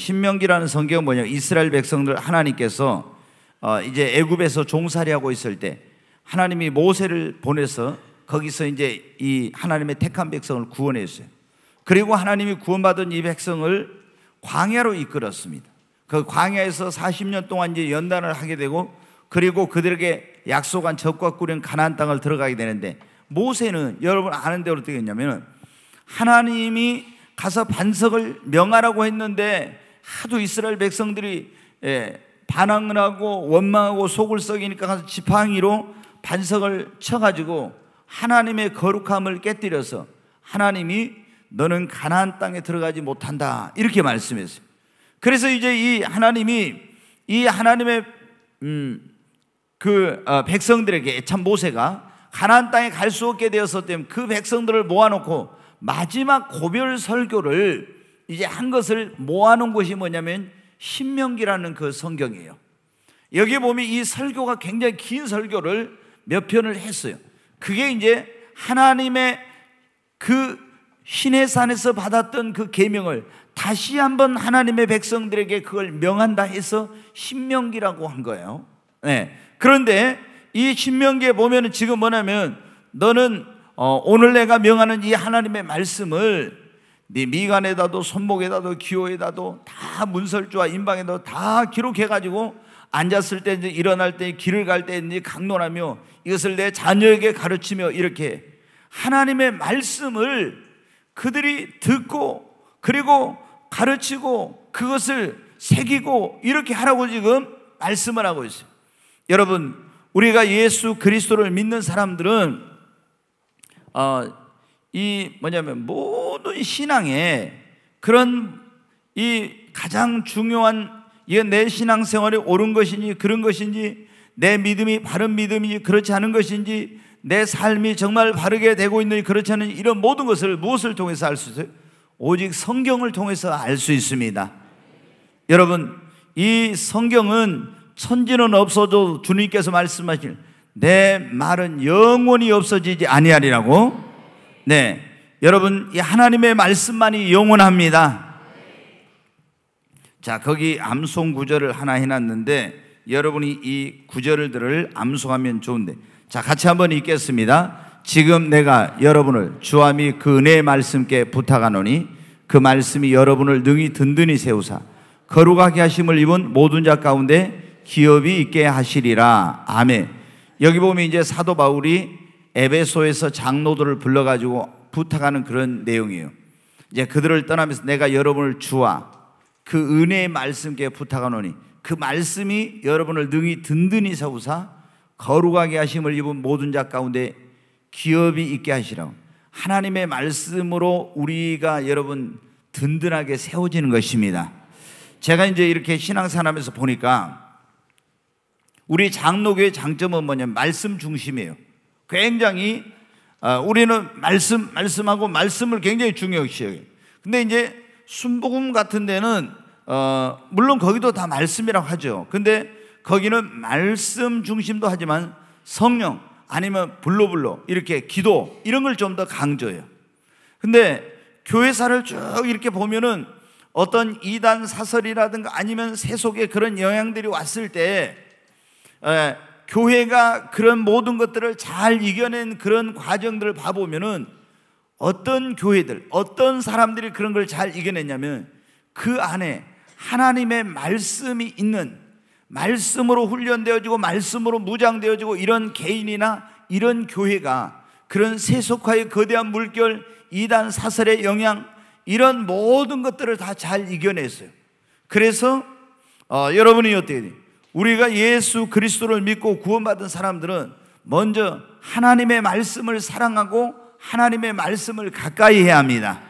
신명기라는 성경은 뭐냐면 이스라엘 백성들 하나님께서 이제 애굽에서 종살이하고 있을 때 하나님이 모세를 보내서 거기서 이제 이 하나님의 택한 백성을 구원했어요. 그리고 하나님이 구원받은 이 백성을 광야로 이끌었습니다. 그 광야에서 40년 동안 이제 연단을 하게 되고, 그리고 그들에게 약속한 젖과 꿀인 가나안 땅을 들어가게 되는데, 모세는 여러분 아는 대로 어떻게 했냐면 하나님이 가서 반석을 명하라고 했는데 하도 이스라엘 백성들이 반항을 하고 원망하고 속을 썩이니까 가서 지팡이로 반석을 쳐가지고 하나님의 거룩함을 깨뜨려서 하나님이 너는 가나안 땅에 들어가지 못한다 이렇게 말씀했어요. 그래서 이제 이 하나님의 백성들에게 참 모세가 가나안 땅에 갈 수 없게 되었을 때 그 백성들을 모아놓고 마지막 고별 설교를 이제 한 것을 모아놓은 것이 뭐냐면 신명기라는 그 성경이에요. 여기 보면 이 설교가 굉장히 긴 설교를 몇 편을 했어요. 그게 이제 하나님의 그 시내산에서 받았던 그 계명을 다시 한번 하나님의 백성들에게 그걸 명한다 해서 신명기라고 한 거예요. 네. 그런데 이 신명기에 보면은 지금 뭐냐면 너는 오늘 내가 명하는 이 하나님의 말씀을 네 미간에다도 손목에다도 기호에다도 다 문설주와 인방에다도 다 기록해가지고 앉았을 때 이제 일어날 때 길을 갈 때 이제 강론하며 이것을 내 자녀에게 가르치며 이렇게 하나님의 말씀을 그들이 듣고 그리고 가르치고 그것을 새기고 이렇게 하라고 지금 말씀을 하고 있어요. 여러분, 우리가 예수 그리스도를 믿는 사람들은 모든 신앙에 그런 이 가장 중요한 이게 내 신앙생활이 옳은 것인지 그런 것인지 내 믿음이 바른 믿음인지 그렇지 않은 것인지 내 삶이 정말 바르게 되고 있는지 그렇지 않은지 이런 모든 것을 무엇을 통해서 알 수 있어요? 오직 성경을 통해서 알 수 있습니다. 여러분, 이 성경은 천지는 없어도 주님께서 말씀하신 내 말은 영원히 없어지지 아니하리라고. 네, 여러분, 이 하나님의 말씀만이 영원합니다. 자, 거기 암송 구절을 하나 해놨는데 여러분이 이 구절들을 암송하면 좋은데, 자, 같이 한번 읽겠습니다. 지금 내가 여러분을 주와 및 그 은혜의 말씀께 부탁하노니 그 말씀이 여러분을 능히 든든히 세우사 거룩하게 하심을 입은 모든 자 가운데 기업이 있게 하시리라. 아멘. 여기 보면 이제 사도 바울이 에베소에서 장로들을 불러가지고 부탁하는 그런 내용이에요. 이제 그들을 떠나면서 내가 여러분을 주와 그 은혜의 말씀께 부탁하노니 그 말씀이 여러분을 능히 든든히 세우사 거룩하게 하심을 입은 모든 자 가운데 기업이 있게 하시라고. 하나님의 말씀으로 우리가 여러분 든든하게 세워지는 것입니다. 제가 이제 이렇게 신앙생활하면서 보니까 우리 장로교의 장점은 뭐냐면 말씀 중심이에요. 굉장히 우리는 말씀하고 말씀을 굉장히 중요시 여겨요. 근데 이제 순복음 같은 데는 물론 거기도 다 말씀이라고 하죠. 근데 거기는 말씀 중심도 하지만 성령 아니면 불로 이렇게 기도 이런 걸 좀 더 강조해요. 근데 교회사를 쭉 이렇게 보면은 어떤 이단 사설이라든가 아니면 세속의 그런 영향들이 왔을 때 교회가 그런 모든 것들을 잘 이겨낸 그런 과정들을 봐보면은 어떤 교회들, 어떤 사람들이 그런 걸 잘 이겨냈냐면 그 안에 하나님의 말씀이 있는, 말씀으로 훈련되어지고 말씀으로 무장되어지고 이런 개인이나 이런 교회가 그런 세속화의 거대한 물결, 이단 사설의 영향 이런 모든 것들을 다 잘 이겨냈어요. 그래서 여러분이 어떻게 돼요? 우리가 예수 그리스도를 믿고 구원받은 사람들은 먼저 하나님의 말씀을 사랑하고 하나님의 말씀을 가까이 해야 합니다.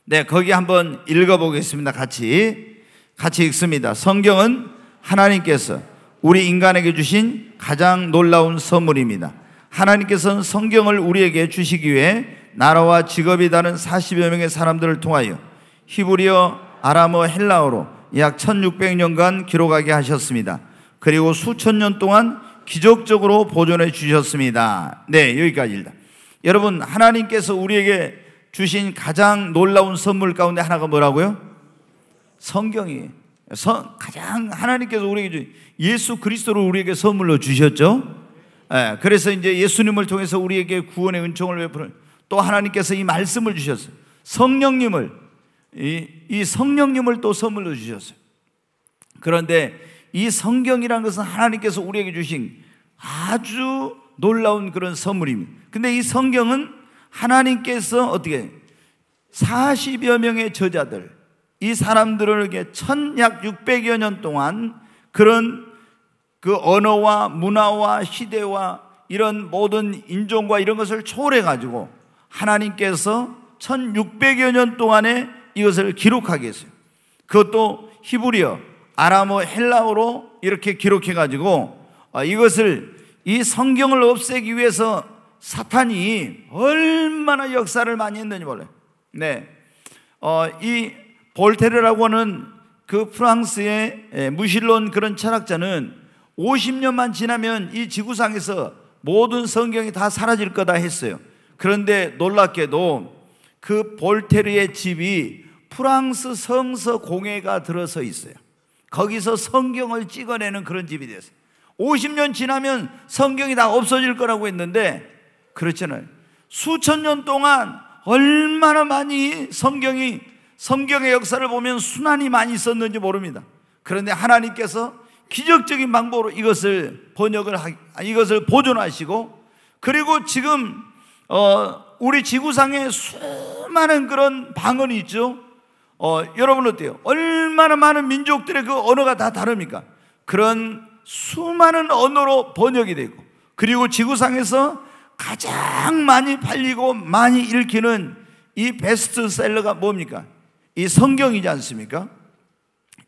네, 거기 한번 읽어보겠습니다. 같이 읽습니다. 성경은 하나님께서 우리 인간에게 주신 가장 놀라운 선물입니다. 하나님께서는 성경을 우리에게 주시기 위해 나라와 직업이 다른 40여 명의 사람들을 통하여 히브리어, 아람어, 헬라어로 약 1600년간 기록하게 하셨습니다. 그리고 수천 년 동안 기적적으로 보존해 주셨습니다. 네, 여기까지입니다. 여러분, 하나님께서 우리에게 주신 가장 놀라운 선물 가운데 하나가 뭐라고요? 성경이 가장 하나님께서 우리에게 예수 그리스도를 우리에게 선물로 주셨죠. 그래서 이제 예수님을 통해서 우리에게 구원의 은총을 베푸는, 또 하나님께서 이 말씀을 주셨어요. 성령님을, 이 성령님을 또 선물로 주셨어요. 그런데 이 성경이라는 것은 하나님께서 우리에게 주신 아주 놀라운 그런 선물입니다. 근데 이 성경은 하나님께서 어떻게 40여 명의 저자들, 이 사람들에게 약 600여 년 동안 그런 그 언어와 문화와 시대와 이런 모든 인종과 이런 것을 초월해 가지고 하나님께서 1600여 년 동안에 이것을 기록하게 했어요. 그것도 히브리어, 아람어, 헬라어로 이렇게 기록해 가지고 이것을, 이 성경을 없애기 위해서 사탄이 얼마나 역사를 많이 했는지 몰라요. 이 볼테르라고 하는 그 프랑스의 무신론 그런 철학자는 50년만 지나면 이 지구상에서 모든 성경이 다 사라질 거다 했어요. 그런데 놀랍게도 그 볼테르의 집이 프랑스 성서 공회가 들어서 있어요. 거기서 성경을 찍어내는 그런 집이 됐어요. 50년 지나면 성경이 다 없어질 거라고 했는데 그렇잖아요. 수천 년 동안 얼마나 많이 성경의 역사를 보면 순환이 많이 있었는지 모릅니다. 그런데 하나님께서 기적적인 방법으로 이것을 이것을 보존하시고, 그리고 지금 우리 지구상에 수많은 그런 방언이 있죠. 여러분 어때요? 얼마나 많은 민족들의 그 언어가 다 다릅니까? 그런 수많은 언어로 번역이 되고, 그리고 지구상에서 가장 많이 팔리고 많이 읽히는 이 베스트셀러가 뭡니까? 이 성경이지 않습니까?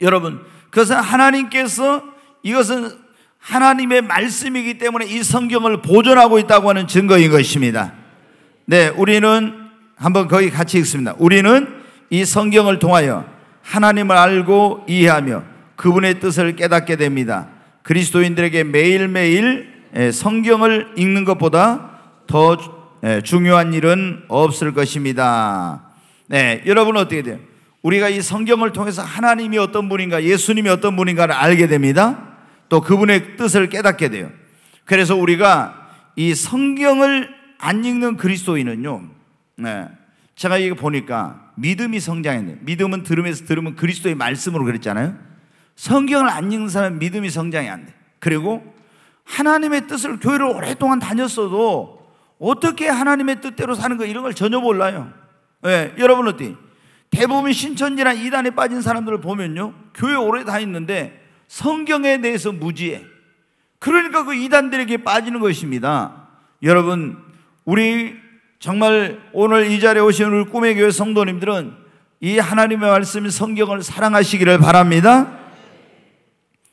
여러분, 그것은 하나님께서, 이것은 하나님의 말씀이기 때문에 이 성경을 보존하고 있다고 하는 증거인 것입니다. 우리는 한번 거기 같이 읽습니다. 우리는 이 성경을 통하여 하나님을 알고 이해하며 그분의 뜻을 깨닫게 됩니다. 그리스도인들에게 매일매일 성경을 읽는 것보다 더 중요한 일은 없을 것입니다. 여러분 어떻게 돼요? 우리가 이 성경을 통해서 하나님이 어떤 분인가, 예수님이 어떤 분인가를 알게 됩니다. 또 그분의 뜻을 깨닫게 돼요. 그래서 우리가 이 성경을 안 읽는 그리스도인은요, 제가 이거 보니까 믿음이 성장했네요. 믿음은 들으면서 들으면 그리스도의 말씀으로 그랬잖아요. 성경을 안 읽는 사람은 믿음이 성장이 안 돼. 그리고 하나님의 뜻을, 교회를 오랫동안 다녔어도 어떻게 하나님의 뜻대로 사는 거, 이런 걸 전혀 몰라요. 여러분 어때요? 대부분 신천지나 이단에 빠진 사람들을 보면요, 교회 오래 다녔는데 성경에 대해서 무지해. 그러니까 그 이단들에게 빠지는 것입니다. 여러분, 우리 정말 오늘 이 자리에 오신 우리 꿈의 교회 성도님들은 이 하나님의 말씀 성경을 사랑하시기를 바랍니다.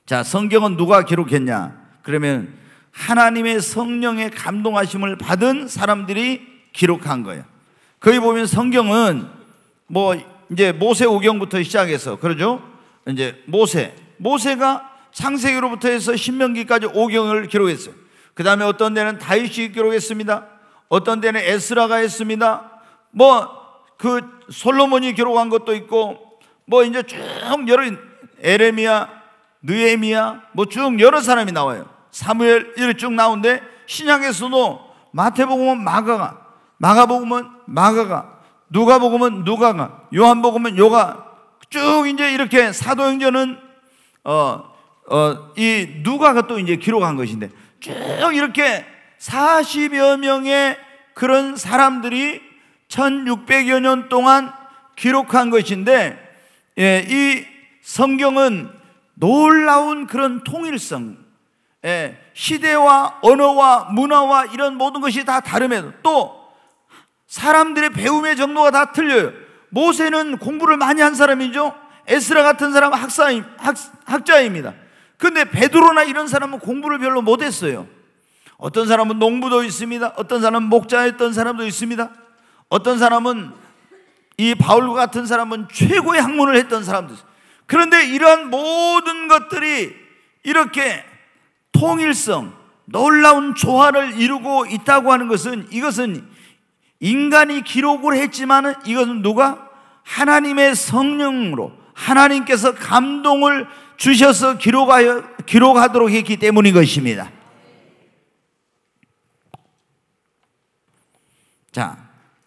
자, 성경은 누가 기록했냐? 그러면 하나님의 성령의 감동하심을 받은 사람들이 기록한 거예요. 거기 보면 성경은 이제 모세오경부터 시작해서, 그러죠? 이제 모세가 창세기로부터 해서 신명기까지 오경을 기록했어요. 그 다음에 어떤 데는 다윗이 기록했습니다. 어떤 데는 에스라가 했습니다. 그 솔로몬이 기록한 것도 있고, 이제 쭉 여러, 에레미야, 느헤미야, 쭉 여러 사람이 나와요. 사무엘 이렇게 쭉 나오는데, 신약에서도 마태복음은 마가가, 마가복음은 마가가, 누가복음은 누가가, 요한복음은 요가, 쭉 이제 이렇게 사도행전은 이 누가가 또 이제 기록한 것인데, 쭉 이렇게 40여 명의 그런 사람들이 1600여 년 동안 기록한 것인데, 이 성경은 놀라운 그런 통일성, 시대와 언어와 문화와 이런 모든 것이 다 다름에도 또 사람들의 배움의 정도가 다 틀려요. 모세는 공부를 많이 한 사람이죠. 에스라 같은 사람은 학자입니다. 근데 베드로나 이런 사람은 공부를 별로 못했어요. 어떤 사람은 농부도 있습니다. 어떤 사람은 목자였던 사람도 있습니다. 어떤 사람은 이 바울 같은 사람은 최고의 학문을 했던 사람도 있어요. 그런데 이러한 모든 것들이 이렇게 통일성, 놀라운 조화를 이루고 있다고 하는 것은, 이것은 인간이 기록을 했지만 이것은 누가? 하나님의 성령으로, 하나님께서 감동을 주셔서 기록하도록 했기 때문인 것입니다. 자,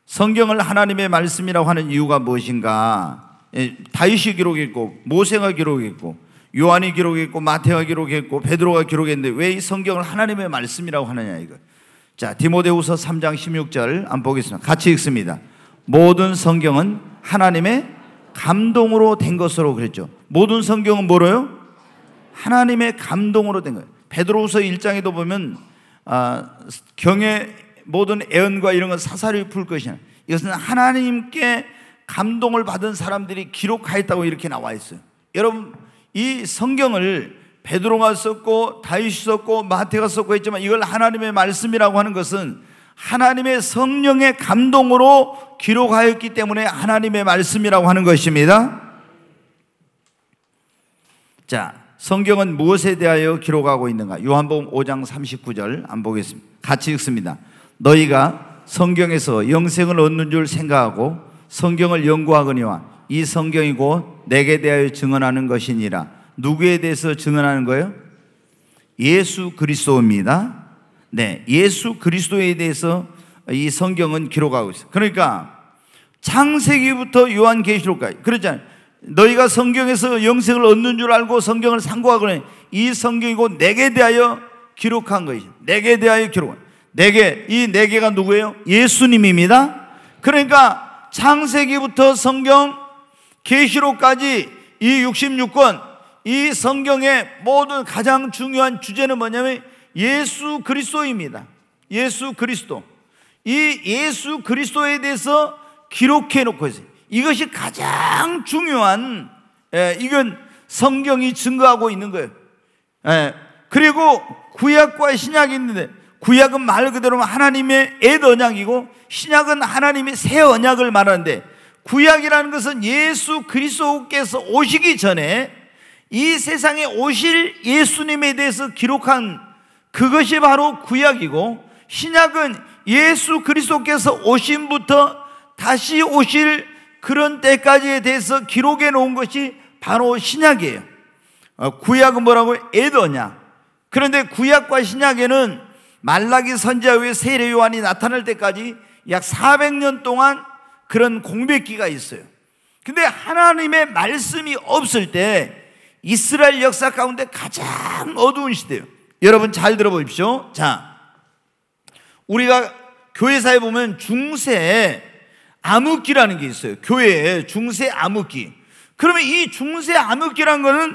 성경을 하나님의 말씀이라고 하는 이유가 무엇인가? 다윗이 기록했고 모세가 기록했고 요한이 기록했고 마태가 기록했고 베드로가 기록했는데 왜 이 성경을 하나님의 말씀이라고 하느냐 이거. 자, 디모데후서 3장 16절 한번 보겠습니다. 같이 읽습니다. 모든 성경은 하나님의 감동으로 된 것으로 그랬죠. 모든 성경은 뭐로요? 하나님의 감동으로 된 거예요. 베드로후서 1장에도 보면 경의 모든 애언과 이런 건 사사리 풀 것이냐, 이것은 하나님께 감동을 받은 사람들이 기록하였다고 이렇게 나와 있어요. 여러분, 이 성경을 베드로가 썼고 다윗이 썼고 마태가 썼고 했지만 이걸 하나님의 말씀이라고 하는 것은 하나님의 성령의 감동으로 기록하였기 때문에 하나님의 말씀이라고 하는 것입니다. 자, 성경은 무엇에 대하여 기록하고 있는가? 요한복음 5장 39절 한번 보겠습니다. 같이 읽습니다. 너희가 성경에서 영생을 얻는 줄 생각하고 성경을 연구하거니와 이 성경이 곧 내게 대하여 증언하는 것이니라. 누구에 대해서 증언하는 거예요? 예수 그리스도입니다. 네, 예수 그리스도에 대해서 이 성경은 기록하고 있어요. 그러니까 창세기부터 요한계시록까지 그렇잖아요. 너희가 성경에서 영생을 얻는 줄 알고 성경을 상고하거니 이 성경이 곧 내게 대하여 기록한 것이죠. 내게 대하여 기록한. 이 네 개가 누구예요? 예수님입니다. 그러니까 창세기부터 성경 계시록까지 이 66권 이 성경의 모든 가장 중요한 주제는 뭐냐면 예수 그리스도입니다. 예수 그리스도. 이 예수 그리스도에 대해서 기록해 놓고 있어요. 이것이 가장 중요한, 이건 성경이 증거하고 있는 거예요. 그리고 구약과 신약이 있는데 구약은 말 그대로 하나님의 옛 언약이고 신약은 하나님의 새 언약을 말하는데 구약이라는 것은 예수 그리스도께서 오시기 전에 이 세상에 오실 예수님에 대해서 기록한 그것이 바로 구약이고 신약은 예수 그리스도께서 오심부터 다시 오실 그런 때까지에 대해서 기록해 놓은 것이 바로 신약이에요. 구약은 뭐라고요? 옛 언약. 그런데 구약과 신약에는 말라기 선지자 후에 세례 요한이 나타날 때까지 약 400년 동안 그런 공백기가 있어요. 근데 하나님의 말씀이 없을 때 이스라엘 역사 가운데 가장 어두운 시대예요. 여러분 잘 들어보십시오. 자, 우리가 교회사에 보면 중세 암흑기라는 게 있어요. 교회에 중세 암흑기. 그러면 이 중세 암흑기라는 거는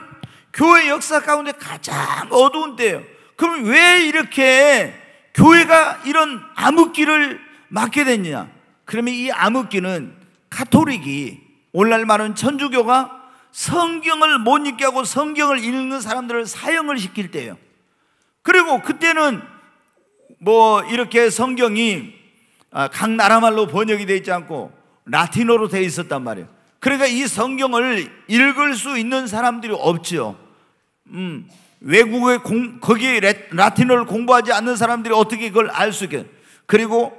교회 역사 가운데 가장 어두운 때예요. 그럼 왜 이렇게 교회가 이런 암흑기를 맞게 됐냐? 그러면 이 암흑기는 가톨릭이, 오늘날 말하는 천주교가 성경을 못 읽게 하고 성경을 읽는 사람들을 사형을 시킬 때예요. 그리고 그때는 뭐 이렇게 성경이 각 나라 말로 번역이 되어 있지 않고 라틴어로 되어 있었단 말이에요. 그러니까 이 성경을 읽을 수 있는 사람들이 없죠. 외국에 거기에 라틴어를 공부하지 않는 사람들이 어떻게 그걸 알 수 있겠어요? 그리고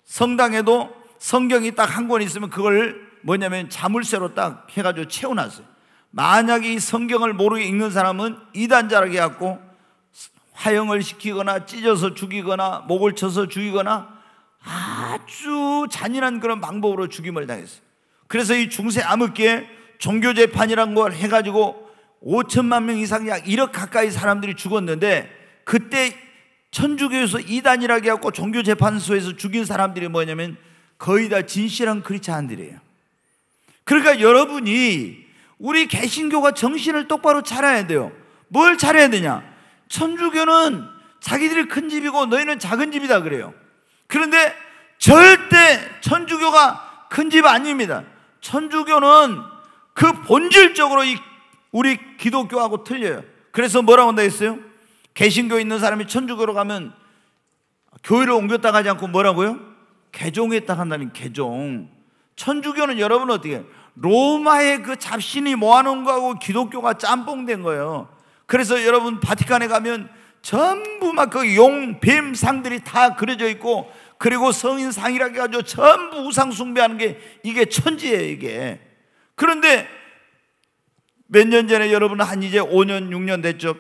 성당에도 성경이 딱 한 권 있으면 그걸 뭐냐면 자물쇠로 딱 해가지고 채워놨어요. 만약에 이 성경을 모르게 읽는 사람은 이단자라고 해갖고 화형을 시키거나 찢어서 죽이거나 목을 쳐서 죽이거나 아주 잔인한 그런 방법으로 죽임을 당했어요. 그래서 이 중세 암흑기에 종교재판이라는 걸 해가지고 5천만 명 이상 약 1억 가까이 사람들이 죽었는데 그때 천주교에서 이단이라고 해갖고 종교재판소에서 죽인 사람들이 뭐냐면 거의 다 진실한 크리스찬들이에요. 그러니까 여러분이 우리 개신교가 정신을 똑바로 차려야 돼요. 뭘 차려야 되냐? 천주교는 자기들이 큰 집이고 너희는 작은 집이다 그래요. 그런데 절대 천주교가 큰 집 아닙니다. 천주교는 그 본질적으로 우리 기독교하고 틀려요. 그래서 뭐라고 한다 했어요? 개신교에 있는 사람이 천주교로 가면 교회를 옮겼다 가지 않고 뭐라고요? 개종했다 한다는 개종. 천주교는 여러분 어떻게 해요? 로마의 그 잡신이 모아놓은 거하고 기독교가 짬뽕된 거예요. 그래서 여러분 바티칸에 가면 전부 막 그 용, 뱀 상들이 다 그려져 있고 그리고 성인상이라고 해가지고 전부 우상 숭배하는 게 이게 천지예요 이게. 그런데 몇 년 전에 여러분 한 이제 5년 6년 됐죠.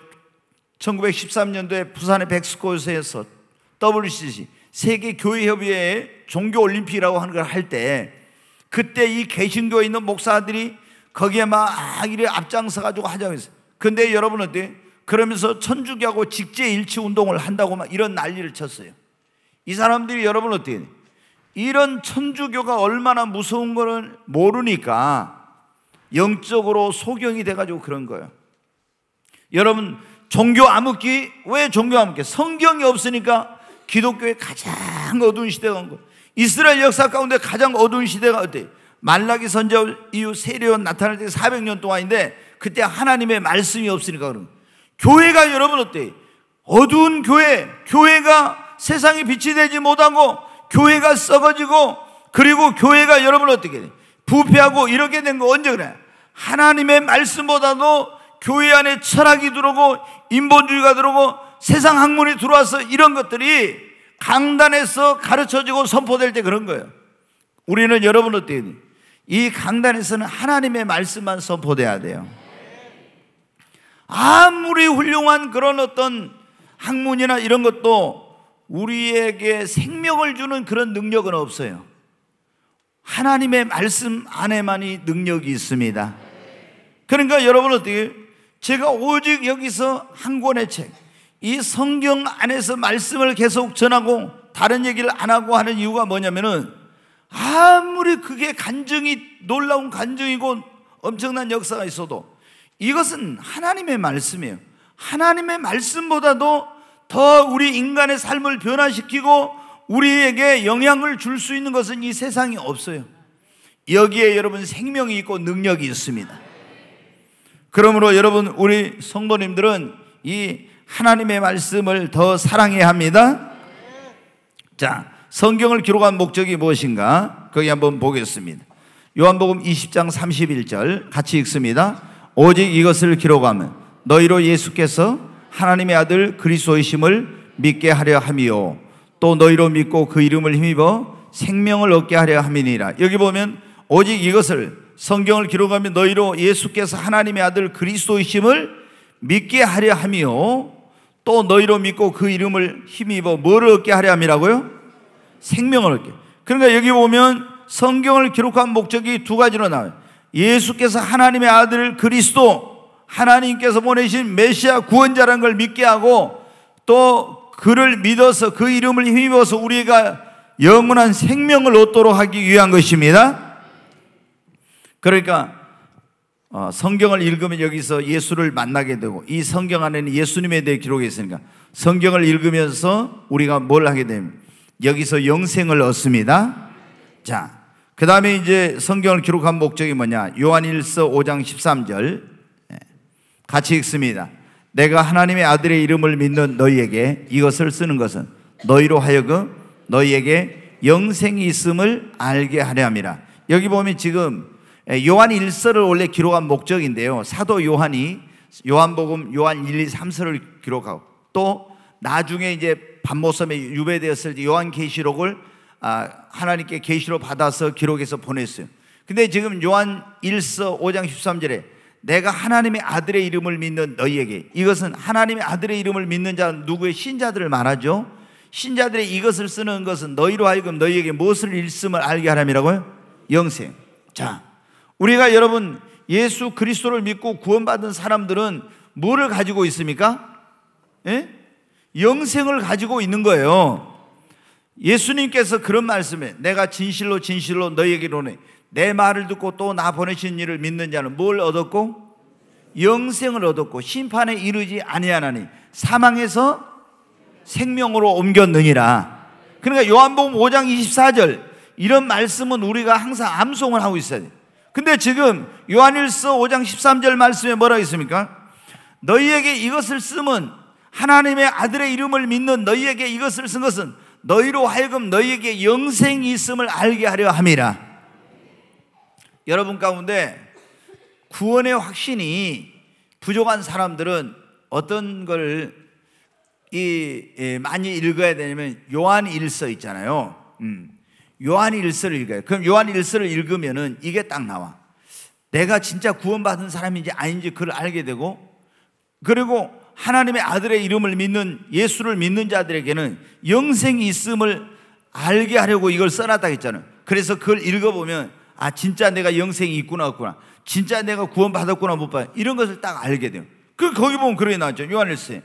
1913년도에 부산의 백스코스에서 WCC 세계교회협의회의 종교올림픽이라고 하는 걸 할 때, 그때 이 개신교에 있는 목사들이 거기에 막 이래 앞장서 가지고 하자고 했어요. 근데 여러분 어때요? 그러면서 천주교하고 직제일치 운동을 한다고 막 이런 난리를 쳤어요. 이 사람들이 여러분 어때요? 이런 천주교가 얼마나 무서운 거를 모르니까 영적으로 소경이 돼가지고 그런 거예요. 여러분, 종교 암흑기, 왜 종교 암흑기? 성경이 없으니까 기독교의 가장 어두운 시대가 온 거예요. 이스라엘 역사 가운데 가장 어두운 시대가 어때요? 말라기 선지자 이후 세례요한 나타날 때 400년 동안인데, 그때 하나님의 말씀이 없으니까 그런 거예요. 교회가 여러분 어때요? 어두운 교회, 교회가 세상에 빛이 되지 못하고 교회가 썩어지고, 그리고 교회가 여러분 어떻게 돼? 부패하고 이렇게 된 거 언제 그래? 하나님의 말씀보다도 교회 안에 철학이 들어오고 인본주의가 들어오고 세상 학문이 들어와서 이런 것들이 강단에서 가르쳐지고 선포될 때 그런 거예요. 우리는 여러분 어때요? 이 강단에서는 하나님의 말씀만 선포돼야 돼요. 아무리 훌륭한 그런 어떤 학문이나 이런 것도 우리에게 생명을 주는 그런 능력은 없어요. 하나님의 말씀 안에만이 능력이 있습니다. 그러니까 여러분 어떻게, 제가 오직 여기서 한 권의 책, 이 성경 안에서 말씀을 계속 전하고 다른 얘기를 안 하고 하는 이유가 뭐냐면은, 아무리 그게 간증이 놀라운 간증이고 엄청난 역사가 있어도 이것은 하나님의 말씀이에요. 하나님의 말씀보다도 더 우리 인간의 삶을 변화시키고 우리에게 영향을 줄 수 있는 것은 이 세상에 없어요. 여기에 여러분 생명이 있고 능력이 있습니다. 그러므로 여러분, 우리 성도님들은 이 하나님의 말씀을 더 사랑해야 합니다. 자, 성경을 기록한 목적이 무엇인가? 거기 한번 보겠습니다. 요한복음 20장 31절 같이 읽습니다. 오직 이것을 기록하면 너희로 예수께서 하나님의 아들 그리스도이심을 믿게 하려 함이요, 또 너희로 믿고 그 이름을 힘입어 생명을 얻게 하려 함이니라. 여기 보면 오직 이것을, 성경을 기록하면 너희로 예수께서 하나님의 아들 그리스도이심을 믿게 하려 함이요, 또 너희로 믿고 그 이름을 힘입어 뭐를 얻게 하려 함이라고요? 생명을 얻게. 그러니까 여기 보면 성경을 기록한 목적이 두 가지로 나와요. 예수께서 하나님의 아들 그리스도, 하나님께서 보내신 메시아 구원자라는 걸 믿게 하고, 또 그를 믿어서 그 이름을 힘입어서 우리가 영원한 생명을 얻도록 하기 위한 것입니다. 그러니까 성경을 읽으면 여기서 예수를 만나게 되고, 이 성경 안에는 예수님에 대해 기록이 있으니까 성경을 읽으면서 우리가 뭘 하게 됩니까? 여기서 영생을 얻습니다. 자, 그 다음에 이제 성경을 기록한 목적이 뭐냐? 요한일서 5장 13절 같이 읽습니다. 내가 하나님의 아들의 이름을 믿는 너희에게 이것을 쓰는 것은 너희로 하여금 너희에게 영생이 있음을 알게 하려 함이라. 여기 보면 지금 요한일서를 원래 기록한 목적인데요, 사도 요한이 요한복음, 요한 1, 2, 3서를 기록하고, 또 나중에 이제 반모섬에 유배되었을 때 요한계시록을 하나님께 계시로 받아서 기록해서 보냈어요. 근데 지금 요한 1서 5장 13절에 내가 하나님의 아들의 이름을 믿는 너희에게, 이것은 하나님의 아들의 이름을 믿는 자는 누구의? 신자들을 말하죠. 신자들의 이것을 쓰는 것은 너희로 하여금 너희에게 무엇을 일씀을 알게 하람이라고요? 영생. 자, 우리가 여러분 예수 그리스도를 믿고 구원받은 사람들은 뭐를 가지고 있습니까? 예? 영생을 가지고 있는 거예요. 예수님께서 그런 말씀에 내가 진실로 진실로 너희에게 이르노니 내 말을 듣고 또 나 보내신 이를 믿는 자는 뭘 얻었고? 영생을 얻었고 심판에 이르지 아니하나니 사망에서 생명으로 옮겼느니라. 그러니까 요한복음 5장 24절 이런 말씀은 우리가 항상 암송을 하고 있어야 돼요. 근데 지금 요한일서 5장 13절 말씀에 뭐라고 있습니까? 너희에게 이것을 쓰면, 하나님의 아들의 이름을 믿는 너희에게 이것을 쓴 것은 너희로 하여금 너희에게 영생이 있음을 알게 하려 함이라. 여러분 가운데 구원의 확신이 부족한 사람들은 어떤 걸 많이 읽어야 되냐면 요한일서 있잖아요. 요한일서를 읽어요. 그럼 요한일서를 읽으면은 이게 딱 나와. 내가 진짜 구원받은 사람인지 아닌지 그걸 알게 되고, 그리고 하나님의 아들의 이름을 믿는, 예수를 믿는 자들에게는 영생이 있음을 알게 하려고 이걸 써놨다 했잖아요. 그래서 그걸 읽어보면 아, 진짜 내가 영생이 있구나 없구나, 진짜 내가 구원받았구나 못 받았구나, 이런 것을 딱 알게 돼요. 거기 보면 그렇게 나왔죠. 요한일서에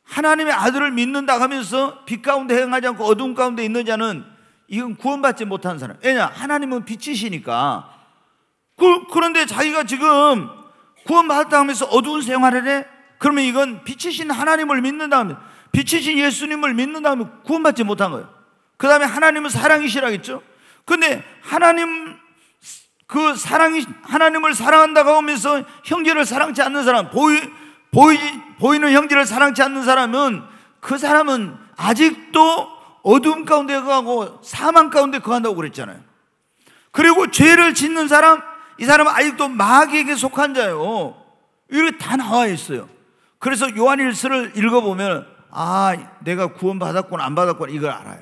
하나님의 아들을 믿는다 하면서 빛 가운데 행하지 않고 어둠 가운데 있는 자는 이건 구원받지 못하는 사람. 왜냐? 하나님은 빛이시니까. 그런데 자기가 지금 구원받았다 하면서 어두운 생활을 해? 그러면 이건 빛이신 하나님을 믿는다 하면, 빛이신 예수님을 믿는다 하면 구원받지 못한 거예요. 그 다음에 하나님은 사랑이시라겠죠. 근데 하나님을 사랑한다고 하면서 형제를 사랑치 않는 사람, 보이는 형제를 사랑치 않는 사람은, 그 사람은 아직도 어둠 가운데 거하고 사망 가운데 거한다고 그랬잖아요. 그리고 죄를 짓는 사람, 이 사람은 아직도 마귀에게 속한 자예요. 이렇게 다 나와 있어요. 그래서 요한일서를 읽어보면 아, 내가 구원받았구나 안 받았구나 이걸 알아요.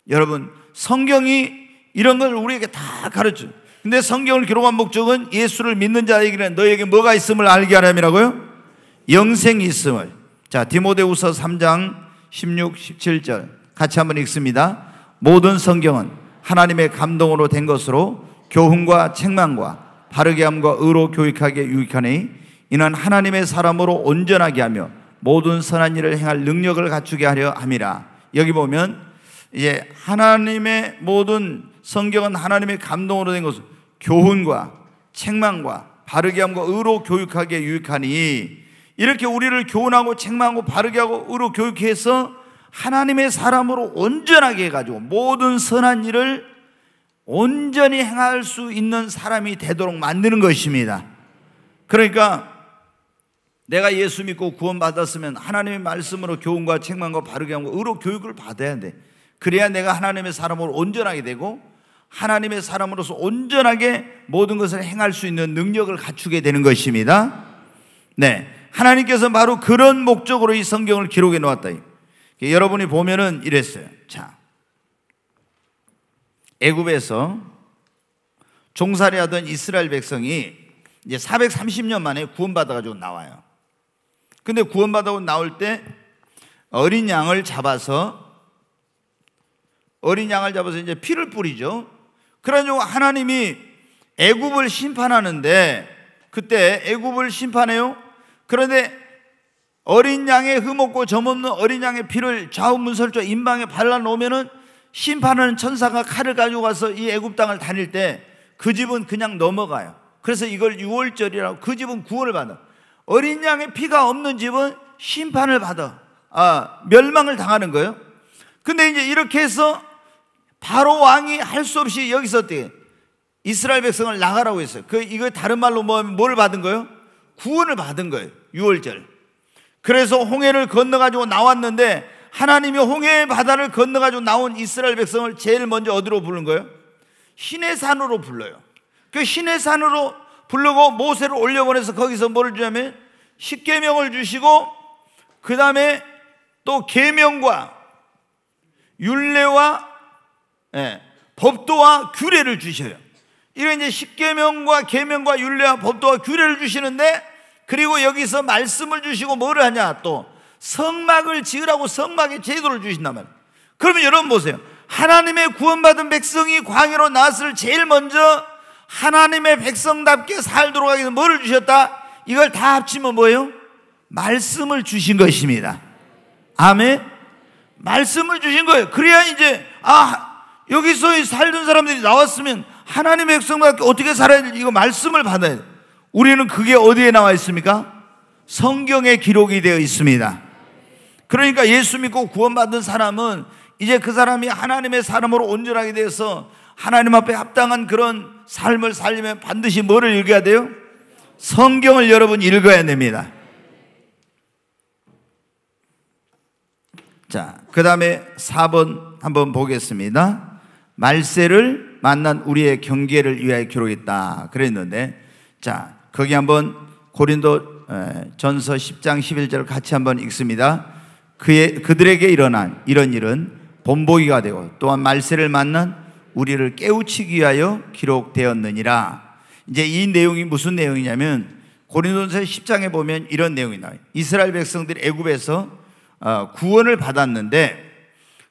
여러분, 성경이 이런 걸 우리에게 다 가르쳐요. 근데 성경을 기록한 목적은 예수를 믿는 자에게는 너에게 뭐가 있음을 알게 하려면이라고요? 영생이 있음을. 자, 디모데후서 3장 16, 17절 같이 한번 읽습니다. 모든 성경은 하나님의 감동으로 된 것으로 교훈과 책망과 바르게 함과 의로 교육하게 유익하니 이는 하나님의 사람으로 온전하게 하며 모든 선한 일을 행할 능력을 갖추게 하려 함이라. 여기 보면 이제 하나님의 모든 성경은 하나님의 감동으로 된 것으로 교훈과 책망과 바르게 함과 의로 교육하게 유익하니, 이렇게 우리를 교훈하고 책망하고 바르게 하고 의로 교육해서 하나님의 사람으로 온전하게 해가지고 모든 선한 일을 온전히 행할 수 있는 사람이 되도록 만드는 것입니다. 그러니까 내가 예수 믿고 구원받았으면 하나님의 말씀으로 교훈과 책망과 바르게 함과 의로 교육을 받아야 돼. 그래야 내가 하나님의 사람으로 온전하게 되고 하나님의 사람으로서 온전하게 모든 것을 행할 수 있는 능력을 갖추게 되는 것입니다. 네, 하나님께서 바로 그런 목적으로 이 성경을 기록해 놓았다. 여러분이 보면은 이랬어요. 자, 애굽에서 종살이 하던 이스라엘 백성이 이제 430년 만에 구원받아가지고 나와요. 근데 구원받아서 나올 때 어린 양을 잡아서 이제 피를 뿌리죠. 그래가지고 하나님이 애굽을 심판하는데, 그때 애굽을 심판해요. 그런데 어린 양의 흠없고 점없는 어린 양의 피를 좌우 문설조 임방에 발라놓으면은 심판하는 천사가 칼을 가지고 가서 이 애굽 땅을 다닐 때 그 집은 그냥 넘어가요. 그래서 이걸 유월절이라고, 그 집은 구원을 받아. 어린 양의 피가 없는 집은 심판을 받아, 멸망을 당하는 거예요. 근데 이제 이렇게 해서 바로 왕이 할 수 없이 여기서 어떻게 이스라엘 백성을 나가라고 했어요. 이거 다른 말로 뭘 받은 거예요? 구원을 받은 거예요. 유월절. 그래서 홍해를 건너가지고 나왔는데, 하나님이 홍해 바다를 건너가지고 나온 이스라엘 백성을 제일 먼저 어디로 부른 거예요? 시내산으로 불러요. 그 시내산으로 부르고 모세를 올려보내서 거기서 뭐를 주냐면 십계명을 주시고, 그 다음에 또 계명과 율례와 법도와 규례를 주셔요. 이런 이제 십계명과 계명과 율례와 법도와 규례를 주시는데, 그리고 여기서 말씀을 주시고 뭐를 하냐, 또 성막을 지으라고 성막의 제도를 주신단 말이에요. 그러면 여러분 보세요. 하나님의 구원받은 백성이 광야로 나왔을 제일 먼저 하나님의 백성답게 살도록 하기 위해서 뭐를 주셨다? 이걸 다 합치면 뭐예요? 말씀을 주신 것입니다. 아멘. 말씀을 주신 거예요. 그래야 이제 여기서 살던 사람들이 나왔으면 하나님의 백성답게 어떻게 살아야 될지 이거 말씀을 받아야 돼요. 우리는 그게 어디에 나와 있습니까? 성경에 기록이 되어 있습니다. 그러니까 예수 믿고 구원받은 사람은 이제 그 사람이 하나님의 사람으로 온전하게 돼서 하나님 앞에 합당한 그런 삶을 살려면 반드시 뭐를 읽어야 돼요? 성경을 여러분 읽어야 됩니다. 자, 그 다음에 4번 한번 보겠습니다. 말세를 만난 우리의 경계를 위하여 기록했다 그랬는데, 자, 거기 한번 고린도 전서 10장 11절을 같이 한번 읽습니다. 그들에게 일어난 이런 일은 본보기가 되고 또한 말세를 만난 우리를 깨우치기 위하여 기록되었느니라. 이제 이 내용이 무슨 내용이냐면 고린도전서 10장에 보면 이런 내용이 나와요. 이스라엘 백성들이 애굽에서 구원을 받았는데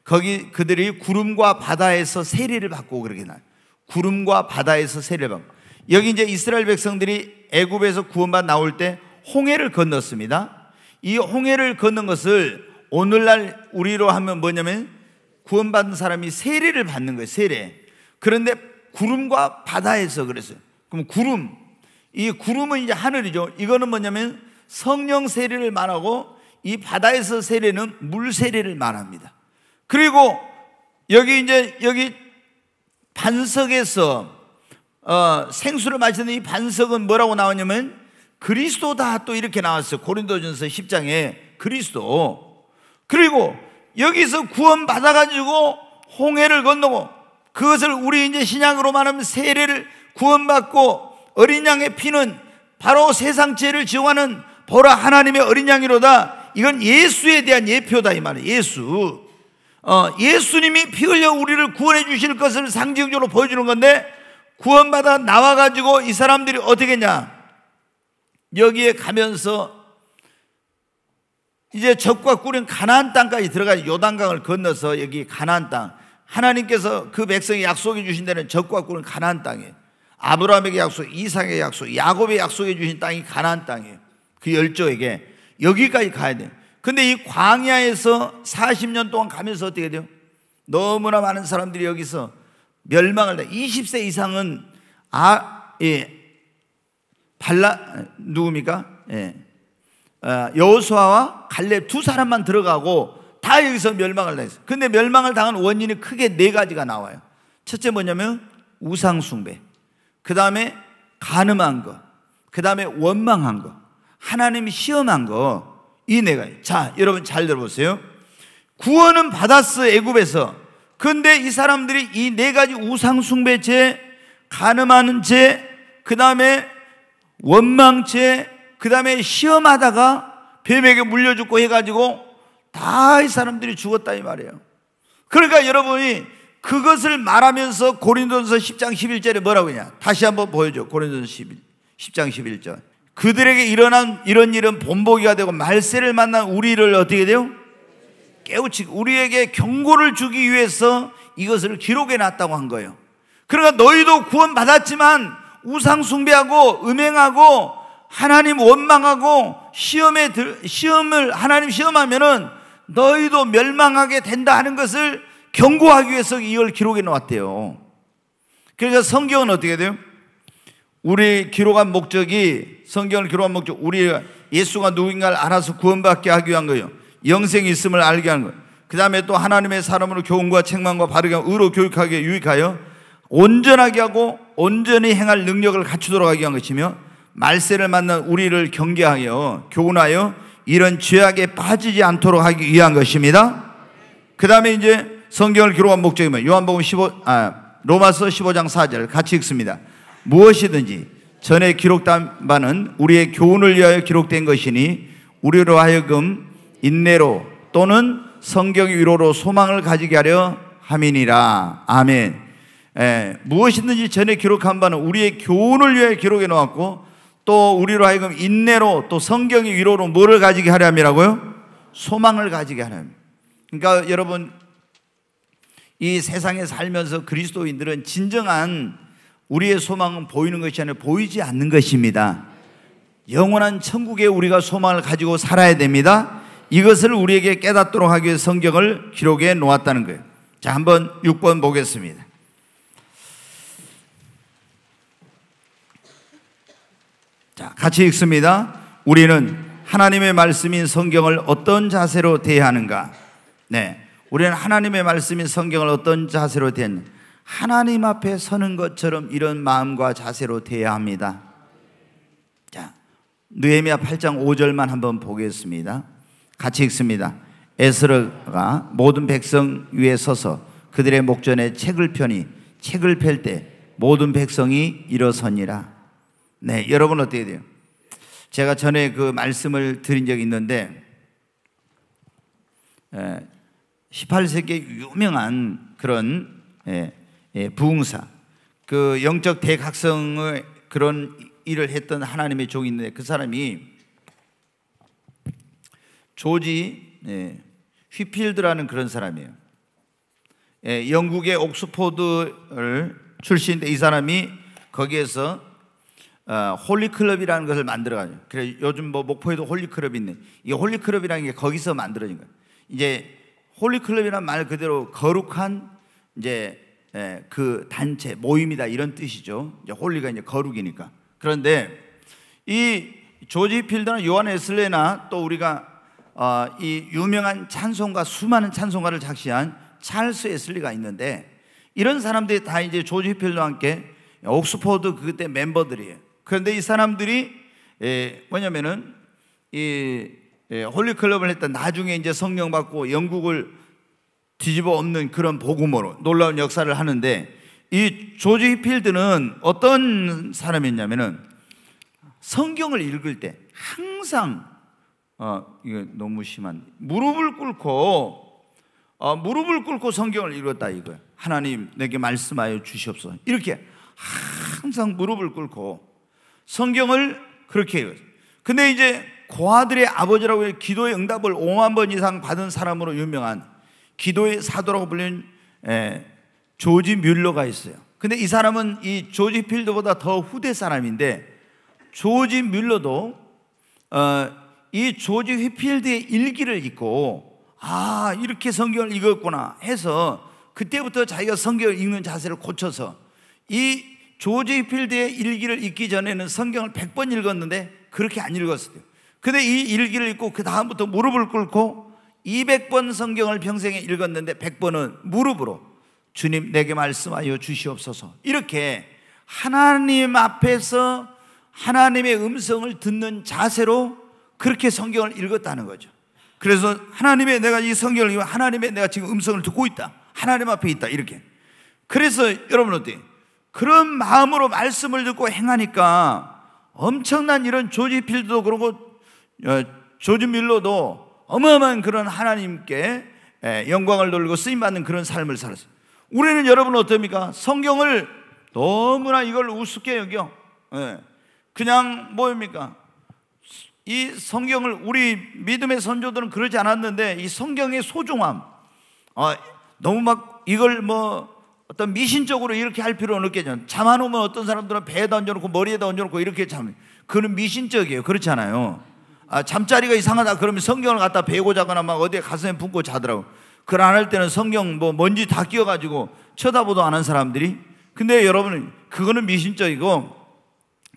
거기 그들이 구름과 바다에서 세례를 받고 그러게 나와요. 구름과 바다에서 세례를 받고, 여기 이제 이스라엘 백성들이 애굽에서 구원받아 나올 때 홍해를 건넜습니다. 이 홍해를 건넌 것을 오늘날 우리로 하면 뭐냐면 구원받은 사람이 세례를 받는 거예요. 세례. 그런데 구름과 바다에서 그랬어요. 그럼 이 구름은 이제 하늘이죠. 이거는 뭐냐면 성령 세례를 말하고, 이 바다에서 세례는 물 세례를 말합니다. 그리고 여기 반석에서 생수를 마시는 이 반석은 뭐라고 나오냐면 그리스도다, 또 이렇게 나왔어요. 고린도전서 10장에 그리스도. 그리고 여기서 구원 받아가지고 홍해를 건너고, 그것을 우리 이제 신약으로 말하면 세례를 구원받고, 어린 양의 피는 바로 세상 죄를 지용하는 보라 하나님의 어린 양이로다. 이건 예수에 대한 예표다 이 말이에요. 예수님이 피 흘려 우리를 구원해 주실 것을 상징적으로 보여주는 건데, 구원받아 나와가지고 이 사람들이 어떻게 했냐, 여기에 가면서 이제 적과 꿀인 가나안 땅까지 들어가요. 요단강을 건너서 여기 가나안 땅, 하나님께서 그 백성이 약속해 주신 데는 적과 꿀인 가나안 땅이에요. 아브라함에게 약속, 이삭에게 약속, 야곱에 약속해 주신 땅이 가나안 땅이에요. 그 열조에게 여기까지 가야 돼요. 근데 이 광야에서 40년 동안 가면서 어떻게 돼요? 너무나 많은 사람들이 여기서 멸망을 해. 20세 이상은 누굽니까? 여호수아와 갈렙 두 사람만 들어가고 다 여기서 멸망을 당했어요. 근데 멸망을 당한 원인이 크게 네 가지가 나와요. 첫째 뭐냐면 우상숭배, 그 다음에 간음한 거, 그 다음에 원망한 거, 하나님이 시험한 거, 이 네 가지. 자, 여러분 잘 들어보세요. 구원은 받았어, 애굽에서. 근데 이 사람들이 이 네 가지 우상숭배죄, 간음하는 죄, 그 다음에 원망죄, 그 다음에 시험하다가 뱀에게 물려 죽고 해가지고 다 이 사람들이 죽었다 이 말이에요. 그러니까 여러분이 그것을 말하면서 고린도전서 10장 11절에 뭐라고 하냐, 다시 한번 보여줘. 고린도전서 10장 11절. 그들에게 일어난 이런 일은 본보기가 되고 말세를 만난 우리를 어떻게 돼요? 깨우치고 우리에게 경고를 주기 위해서 이것을 기록해 놨다고 한 거예요. 그러니까 너희도 구원 받았지만 우상 숭배하고 음행하고 하나님 원망하고 시험을 하나님 시험하면은 너희도 멸망하게 된다 하는 것을 경고하기 위해서 이걸 기록해 놓았대요. 그러니까 성경은 어떻게 돼요? 우리 기록한 목적이, 성경을 기록한 목적, 우리 예수가 누구인가를 알아서 구원받게 하기 위한 거예요. 영생이 있음을 알게 하는 거예요. 그 다음에 또 하나님의 사람으로 교훈과 책망과 바르게 의로 교육하게 유익하여 온전하게 하고 온전히 행할 능력을 갖추도록 하게 한 것이며, 말세를 만난 우리를 경계하여 교훈하여 이런 죄악에 빠지지 않도록 하기 위한 것입니다. 그 다음에 이제 성경을 기록한 목적이 뭐예요? 로마서 15장 4절 같이 읽습니다. 무엇이든지 전에 기록된 바는 우리의 교훈을 위하여 기록된 것이니 우리로 하여금 인내로 또는 성경의 위로로 소망을 가지게 하려 함이니라. 아멘. 무엇이든지 전에 기록한 바는 우리의 교훈을 위하여 기록해 놓았고, 또 우리로 하여금 인내로 또 성경의 위로로 뭐를 가지게 하려 함이라고요? 소망을 가지게 하려 함. 그러니까 여러분, 이 세상에 살면서 그리스도인들은 진정한 우리의 소망은 보이는 것이 아니라 보이지 않는 것입니다. 영원한 천국에 우리가 소망을 가지고 살아야 됩니다. 이것을 우리에게 깨닫도록 하기 위해 성경을 기록해 놓았다는 거예요. 자, 한번 6번 보겠습니다. 자, 같이 읽습니다. 우리는 하나님의 말씀인 성경을 어떤 자세로 대하는가? 네, 우리는 하나님의 말씀인 성경을 어떤 자세로 대하는가? 하나님 앞에 서는 것처럼 이런 마음과 자세로 대해야 합니다. 자, 느헤미야 8장 5절만 한번 보겠습니다. 같이 읽습니다. 에스라가 모든 백성 위에 서서 그들의 목전에 책을 펴니 책을 펼 때 모든 백성이 일어서니라. 네, 여러분 어떻게 돼요? 제가 전에 그 말씀을 드린 적이 있는데 18세기에 유명한 그런 부흥사, 그 영적 대각성의 그런 일을 했던 하나님의 종이 있는데 그 사람이 조지 휘필드라는 그런 사람이에요. 영국의 옥스포드를 출신인데 이 사람이 거기에서 홀리클럽이라는 것을 만들어가지고, 그래 요즘 뭐 목포에도 홀리클럽이 있네. 이 홀리클럽이라는 게 거기서 만들어진 거예요. 이제 홀리클럽이란 말 그대로 거룩한 이제 그 단체 모임이다 이런 뜻이죠. 이제 홀리가 이제 거룩이니까. 그런데 이 조지 필드나 요한 웨슬레나 또 우리가 이 유명한 찬송가, 수많은 찬송가를 작시한 찰스 웨슬리가 있는데, 이런 사람들이 다 이제 조지 필드와 함께 옥스포드 그때 멤버들이에요. 그런데 이 사람들이 뭐냐면은 이 홀리클럽을 했던 나중에 이제 성령 받고 영국을 뒤집어 엎는 그런 복음으로 놀라운 역사를 하는데, 이 조지 필드는 어떤 사람이었냐면은 성경을 읽을 때 항상 이거 너무 심한 무릎을 꿇고 성경을 읽었다 이거예요. 하나님 내게 말씀하여 주시옵소서. 이렇게 항상 무릎을 꿇고 성경을 그렇게 읽었어요. 근데 이제 고아들의 아버지라고 해서 기도의 응답을 5만 번 이상 받은 사람으로 유명한 기도의 사도라고 불리는 조지 뮬러가 있어요. 근데 이 사람은 이 조지 필드보다 더 후대 사람인데, 조지 뮬러도 이 조지 휘필드의 일기를 읽고 이렇게 성경을 읽었구나 해서 그때부터 자기가 성경을 읽는 자세를 고쳐서 이 조지 휘필드의 일기를 읽기 전에는 성경을 100번 읽었는데 그렇게 안 읽었어요. 근데 이 일기를 읽고 그 다음부터 무릎을 꿇고 200번 성경을 평생에 읽었는데 100번은 무릎으로 주님 내게 말씀하여 주시옵소서, 이렇게 하나님 앞에서 하나님의 음성을 듣는 자세로 그렇게 성경을 읽었다는 거죠. 그래서 하나님의 내가 이 성경을 읽으면 하나님의 내가 지금 음성을 듣고 있다, 하나님 앞에 있다, 이렇게. 그래서 여러분 어때요? 그런 마음으로 말씀을 듣고 행하니까 엄청난 이런 조지 필드도 그러고 조지 밀러도 어마어마한 그런 하나님께 영광을 돌리고 쓰임받는 그런 삶을 살았어요. 우리는 여러분 어떻습니까? 성경을 너무나 이걸 우습게 여겨. 그냥 뭐입니까? 이 성경을 우리 믿음의 선조들은 그러지 않았는데 이 성경의 소중함, 너무 막 이걸 뭐 어떤 미신적으로 이렇게 할 필요는 없겠죠. 잠안오면 어떤 사람들은 배에다 얹어놓고 머리에다 얹어놓고 이렇게 잠, 그건 미신적이에요. 그렇지 않아요. 잠자리가 이상하다 그러면 성경을 갖다 베고 자거나 막 어디에 가슴에 품고 자더라고. 그걸 안 할 때는 성경 뭐 먼지 다 끼어가지고 쳐다보도 안 한 사람들이. 근데 여러분 그거는 미신적이고,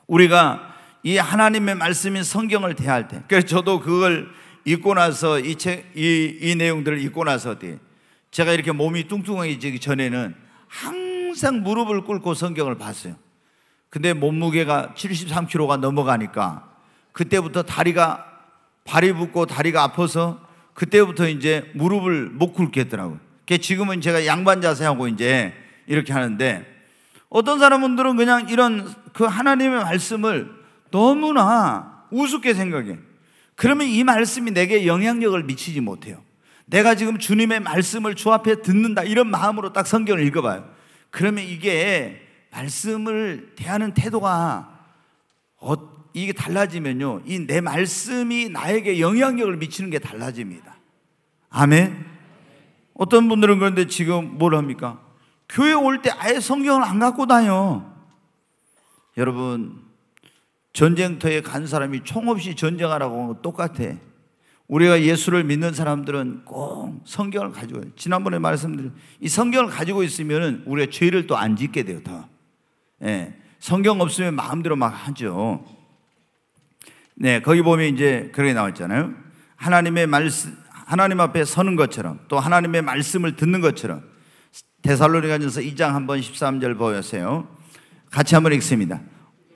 우리가 이 하나님의 말씀인 성경을 대할 때, 그래서 저도 그걸 읽고 나서 이 내용들을 읽고 나서 제가 이렇게 몸이 뚱뚱해지기 전에는 항상 무릎을 꿇고 성경을 봤어요. 근데 몸무게가 73kg가 넘어가니까 그때부터 발이 붓고 다리가 아파서 그때부터 이제 무릎을 못 꿇겠더라고요. 지금은 제가 양반 자세하고 이제 이렇게 하는데, 어떤 사람들은 그냥 이런 그 하나님의 말씀을 너무나 우습게 생각해. 그러면 이 말씀이 내게 영향력을 미치지 못해요. 내가 지금 주님의 말씀을 주 앞에 듣는다 이런 마음으로 딱 성경을 읽어봐요. 그러면 이게 말씀을 대하는 태도가 이게 달라지면요, 이 내 말씀이 나에게 영향력을 미치는 게 달라집니다. 아멘. 어떤 분들은 그런데 지금 뭘 합니까? 교회 올 때 아예 성경을 안 갖고 다녀. 여러분, 전쟁터에 간 사람이 총 없이 전쟁하라고 하는 거 똑같아. 우리가 예수를 믿는 사람들은 꼭 성경을 가지고, 지난번에 말씀드린 이 성경을 가지고 있으면 우리가 죄를 또 안 짓게 돼요. 더. 성경 없으면 마음대로 막 하죠. 거기 보면 이제 그렇게 나왔잖아요. 하나님 앞에 서는 것처럼, 또 하나님의 말씀을 듣는 것처럼. 데살로니가전서 2장 한번 13절 보세요. 같이 한번 읽습니다.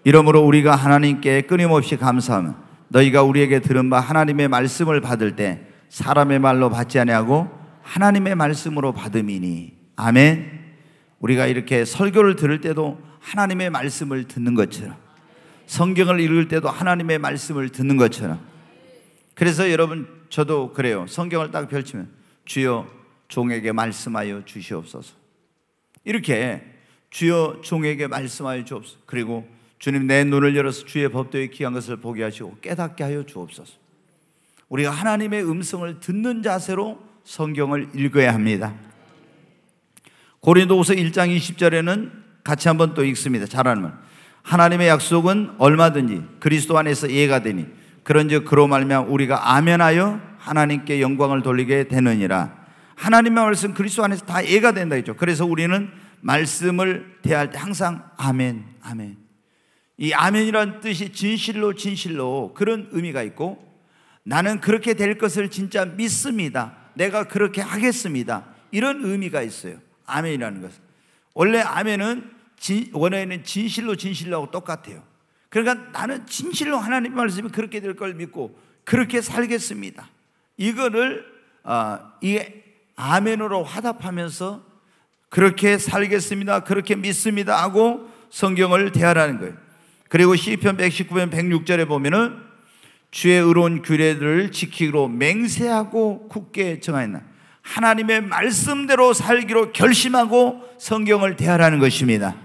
이러므로 우리가 하나님께 끊임없이 감사하며 너희가 우리에게 들은 바 하나님의 말씀을 받을 때 사람의 말로 받지 아니하고 하나님의 말씀으로 받음이니. 아멘. 우리가 이렇게 설교를 들을 때도 하나님의 말씀을 듣는 것처럼, 성경을 읽을 때도 하나님의 말씀을 듣는 것처럼. 그래서 여러분 저도 그래요. 성경을 딱 펼치면 주여 종에게 말씀하여 주시옵소서, 이렇게 주여 종에게 말씀하여 주옵소서. 그리고 주님, 내 눈을 열어서 주의 법도에 귀한 것을 보게 하시고 깨닫게 하여 주옵소서. 우리가 하나님의 음성을 듣는 자세로 성경을 읽어야 합니다. 고린도후서 1장 20절에는 같이 한번 또 읽습니다. 잘하면 하나님의 약속은 얼마든지 그리스도 안에서 예가 되니 그런즉 그로 말미암아 우리가 아멘하여 하나님께 영광을 돌리게 되느니라. 하나님의 말씀 그리스도 안에서 다 예가 된다 했죠. 그래서 우리는 말씀을 대할 때 항상 아멘, 아멘. 이 아멘이라는 뜻이 진실로 진실로 그런 의미가 있고, 나는 그렇게 될 것을 진짜 믿습니다, 내가 그렇게 하겠습니다, 이런 의미가 있어요. 아멘이라는 것은 원래 아멘은 원어에는 진실로 진실로하고 똑같아요. 그러니까 나는 진실로 하나님 말씀이 그렇게 될 걸 믿고 그렇게 살겠습니다, 이거를 이게 아멘으로 화답하면서 그렇게 살겠습니다, 그렇게 믿습니다 하고 성경을 대하라는 거예요. 그리고 시편 119편 106절에 보면은 주의 의로운 규례들을 지키기로 맹세하고 굳게 정하였나. 하나님의 말씀대로 살기로 결심하고 성경을 대하라는 것입니다.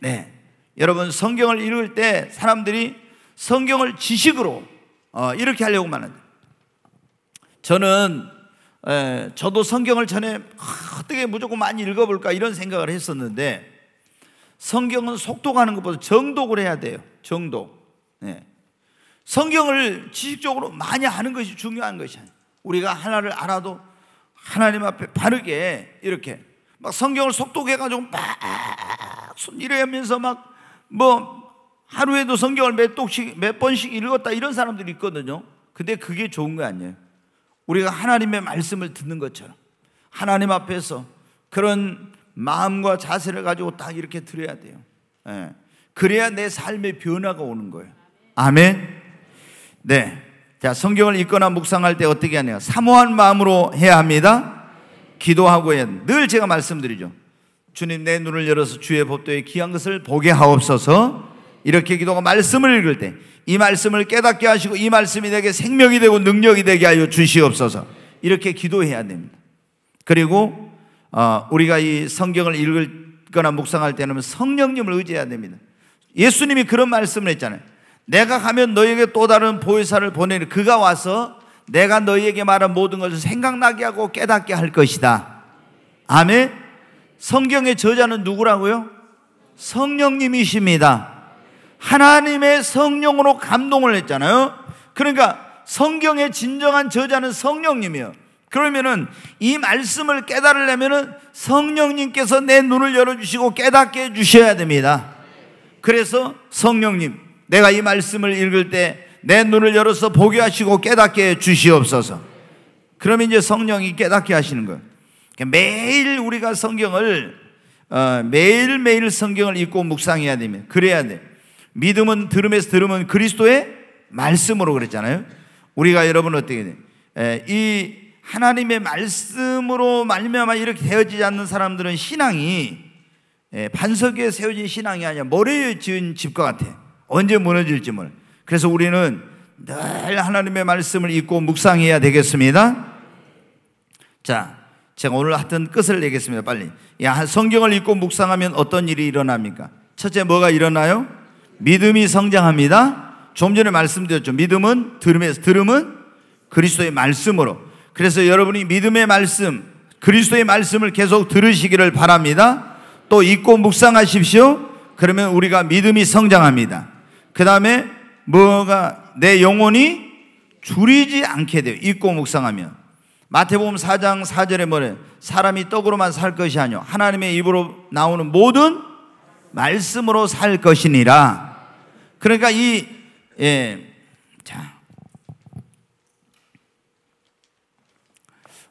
네, 여러분 성경을 읽을 때 사람들이 성경을 지식으로 이렇게 하려고만 하는데, 저도 성경을 전에 어떻게 무조건 많이 읽어볼까 이런 생각을 했었는데, 성경은 속독하는 것보다 정독을 해야 돼요. 정독. 네. 성경을 지식적으로 많이 아는 것이 중요한 것이 아니에요. 우리가 하나를 알아도 하나님 앞에 바르게 이렇게 막 성경을 속독해가지고 막 이러면서 막 하루에도 성경을 몇 번씩 읽었다 이런 사람들이 있거든요. 근데 그게 좋은 거 아니에요. 우리가 하나님의 말씀을 듣는 것처럼 하나님 앞에서 그런 마음과 자세를 가지고 딱 이렇게 들어야 돼요. 예. 그래야 내 삶의 변화가 오는 거예요. 아멘. 네. 자, 성경을 읽거나 묵상할 때 어떻게 하냐? 사모한 마음으로 해야 합니다. 기도하고 해야 합니다. 늘 제가 말씀드리죠. 주님, 내 눈을 열어서 주의 법도에 귀한 것을 보게 하옵소서. 이렇게 기도하고 말씀을 읽을 때 이 말씀을 깨닫게 하시고 이 말씀이 내게 생명이 되고 능력이 되게 하여 주시옵소서. 이렇게 기도해야 됩니다. 그리고 우리가 이 성경을 읽거나 묵상할 때는 성령님을 의지해야 됩니다. 예수님이 그런 말씀을 했잖아요. 내가 가면 너희에게 또 다른 보혜사를 보내니 그가 와서 내가 너희에게 말한 모든 것을 생각나게 하고 깨닫게 할 것이다. 아멘. 성경의 저자는 누구라고요? 성령님이십니다. 하나님의 성령으로 감동을 했잖아요. 그러니까 성경의 진정한 저자는 성령님이에요. 그러면은 이 말씀을 깨달으려면은 성령님께서 내 눈을 열어주시고 깨닫게 해주셔야 됩니다. 그래서 성령님, 내가 이 말씀을 읽을 때 내 눈을 열어서 보게 하시고 깨닫게 해 주시옵소서. 그러면 이제 성령이 깨닫게 하시는 거예요. 매일 우리가 성경을 매일매일 성경을 읽고 묵상해야 됩니다. 그래야 돼. 믿음은 들음에서 들으면 그리스도의 말씀으로 그랬잖아요. 우리가 여러분 어떻게 돼? 이 하나님의 말씀으로 말미암아 이렇게 되어지지 않는 사람들은 신앙이 반석 위에 세워진 신앙이 아니라 모래에 지은 집과 같아. 언제 무너질지 몰라. 그래서 우리는 늘 하나님의 말씀을 읽고 묵상해야 되겠습니다. 자, 제가 오늘 하여튼 끝을 내겠습니다. 빨리. 성경을 읽고 묵상하면 어떤 일이 일어납니까? 첫째, 뭐가 일어나요? 믿음이 성장합니다. 좀 전에 말씀드렸죠. 믿음은 들음에서, 들음은 그리스도의 말씀으로. 그래서 여러분이 믿음의 말씀, 그리스도의 말씀을 계속 들으시기를 바랍니다. 또 읽고 묵상하십시오. 그러면 우리가 믿음이 성장합니다. 그 다음에 내 영혼이 줄이지 않게 돼요. 읽고 묵상하면. 마태복음 4장 4절에 뭐래요? 사람이 떡으로만 살 것이 아니요 하나님의 입으로 나오는 모든 말씀으로 살 것이니라. 그러니까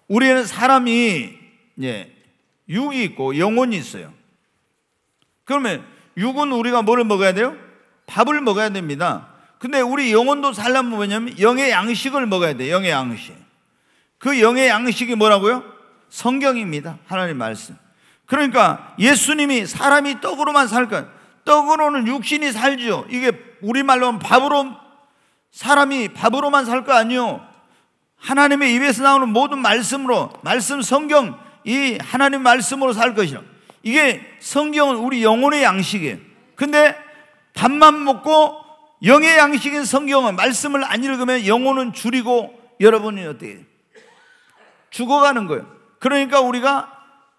우리는 사람이 육이 있고 영혼이 있어요. 그러면 육은 우리가 뭐를 먹어야 돼요? 밥을 먹어야 됩니다. 근데 우리 영혼도 살려면 뭐냐면 영의 양식을 먹어야 돼요. 영의 양식. 그 영의 양식이 뭐라고요? 성경입니다. 하나님 말씀. 그러니까 예수님이 사람이 떡으로만 살까? 떡으로는 육신이 살죠. 이게 우리말로 하면 밥으로, 사람이 밥으로만 살 거 아니요. 하나님의 입에서 나오는 모든 말씀으로, 말씀 성경, 이 하나님 말씀으로 살 것이라. 이게 성경은 우리 영혼의 양식이에요. 근데 밥만 먹고 영의 양식인 성경은 말씀을 안 읽으면 영혼은 줄이고 여러분이 어떻게 죽어가는 거예요. 그러니까 우리가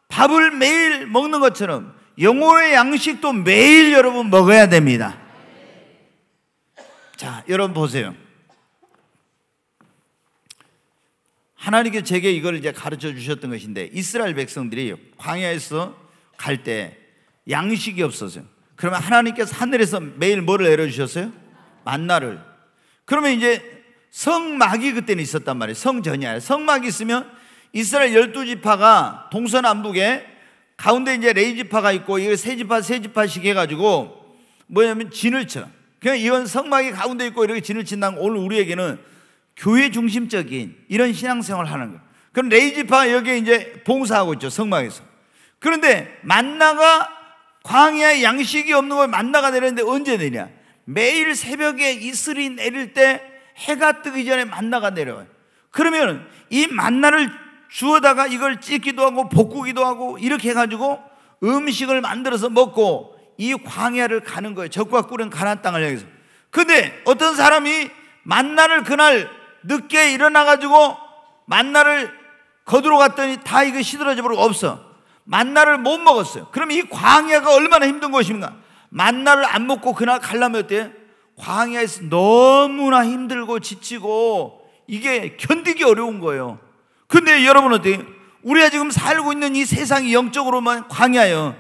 밥을 매일 먹는 것처럼 영혼의 양식도 매일 여러분 먹어야 됩니다. 자, 여러분 보세요. 하나님께 제게 이걸 이제 가르쳐 주셨던 것인데, 이스라엘 백성들이 광야에서 갈 때 양식이 없었어요. 그러면 하나님께서 하늘에서 매일 뭐를 내려주셨어요? 만나를. 그러면 이제 성막이 그때는 있었단 말이에요. 성전이 아니라 성막이 있으면 이스라엘 12지파가 동서남북에 가운데 이제 레위지파가 있고, 이거 세 지파씩 해가지고 뭐냐면 진을 쳐. 그냥 이건 성막이 가운데 있고 이렇게 진을 친다는 건 오늘 우리에게는 교회 중심적인 이런 신앙생활을 하는 거예요. 그럼 레위지파가 여기에 이제 봉사하고 있죠, 성막에서. 그런데 만나가, 광야에 양식이 없는 걸 만나가 내리는데 언제 내리냐? 매일 새벽에 이슬이 내릴 때 해가 뜨기 전에 만나가 내려와요. 그러면 이 만나를 주워다가 이걸 찢기도 하고 볶기도 하고 이렇게 해가지고 음식을 만들어서 먹고 이 광야를 가는 거예요. 적과 꿀은 가나안 땅을 향해서. 근데 어떤 사람이 만나를 그날 늦게 일어나가지고 만나를 거두러 갔더니 다 이거 시들어져 버리고 없어. 만나를 못 먹었어요. 그럼 이 광야가 얼마나 힘든 것입니까? 만나를 안 먹고 그날 가려면 어때요? 광야에서 너무나 힘들고 지치고 이게 견디기 어려운 거예요. 근데 여러분 어때요? 우리가 지금 살고 있는 이 세상이 영적으로만 광야예요.